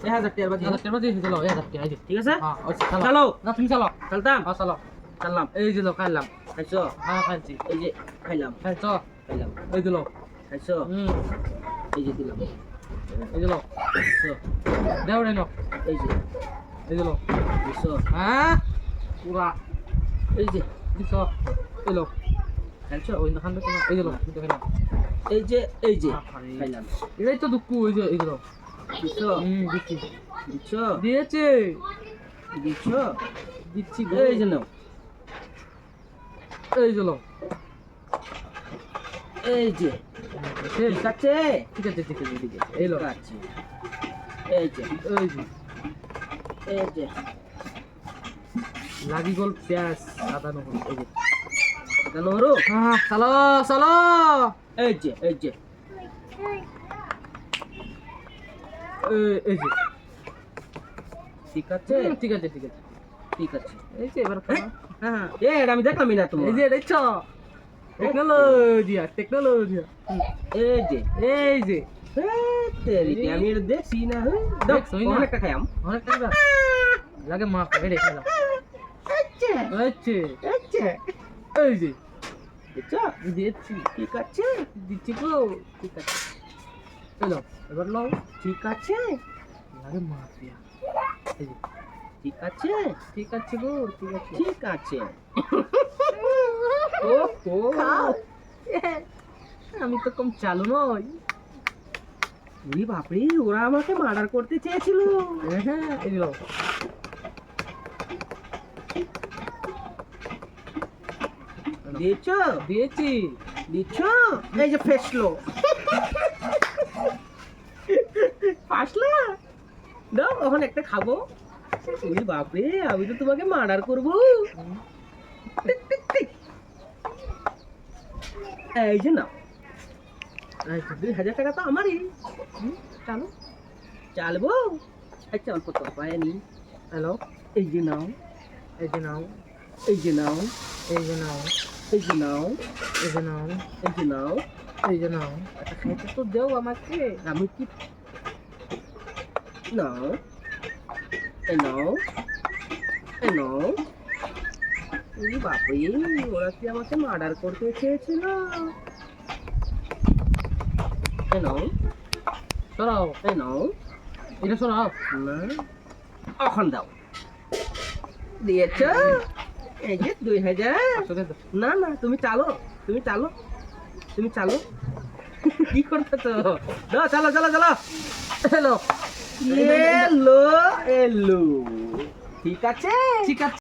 1000 টাকার বাজি 1000 টাকা দিয়ে চলো 1000 টাকা এই যে ঠিক আছে হ্যাঁ আচ্ছা চলো চলো না তুমি চলো চলতাম হ্যাঁ চলো চললাম এই যে লো খাইলাম খাইছো হ্যাঁ খাইছি এই যে খাইলাম খাইছো খাইলাম এই দিলো খাইছো এই যে দিলাম এই দিলো খাইছো দাও রে নো এই যে এই দিলো দিছো হ্যাঁ পুরা এই যে দিছো এলো খাইছো ওই দোকান থেকে এই দিলো কিন্তু খাইলাম এই যে খাইলাম এটাই তো দুঃখ ওই যে এই দিলো দিছো দিচ্ছি দিছো দিয়েছে দিছো দিচ্ছি এই যে নাও এই দিলো এই যে ঠিক আছে ঠিক আছে ঠিক আছে ঠিক আছে এই লো আছে এই যে এই যে এই যে লাগি গল পেঁয়াজ আদা নহরু এই যে জানোরো হ্যাঁ চলো চলো এই যে এই যে ঠিক আছে ঠিক আছে ঠিক আছে ঠিক আছে এই যে এবার খাও হ্যাঁ এটা আমি দেখলামই না তোমার এই যে দেখছো টেকনোলজিয়া টেকনোলজিয়া এই যে এই যে আমি এটা দেখছি না দেখছোই না। অনেকটা খাইম অনেক টাকা লাগে মা খাই রে খেলাম আচ্ছা আচ্ছা আচ্ছা এই যে দেখছো দিচ্ছি ঠিক আছে দিচ্ছি গো ঠিক আছে এলো এবার লও ঠিক আছে লাগে মা পিয়া এই যে ঠিক আছে ঠিক আছে গো ঠিক আছে ঠিক আছে ও খাও আমি তো কম চালু নই ওরে বাপরে ওরা আমাকে মার্ডার করতে চেয়েছিল হ্যাঁ এই লো দিয়েছো দিয়েছি দিচ্ছো এই যে ফেসলো পাসলা দাও এখন একটা খাবো ওরে বাপরে আমি তো তোমাকে মার্ডার করবো এই যে নাও এই যে 2000 টাকা তো আমারই চালু চালবো আচ্ছা অল্প তো পায়নি হ্যালো এই যে নাও এই যে নাও এই যে নাও এই যে নাও এই যে নাও এই যে নাও এই যে নাও এই যে নাও একটা খাইতে তো দেও আমাকে আমি কি নাও এই নাও এই নাও ওরে বাপরে ওরা কি আমাকে মার্ডার করতে চেয়েছিল এই নাও সরাও এই নাও এটা সরাও না এখন দাও দিয়েছ এই যে 2000 আসলে তো না না তুমি চালো তুমি চালো তুমি চালো কি করতেছো দাও চালো চালো চালো হ্যালো এলো এলো ঠিক আছে ঠিক আছে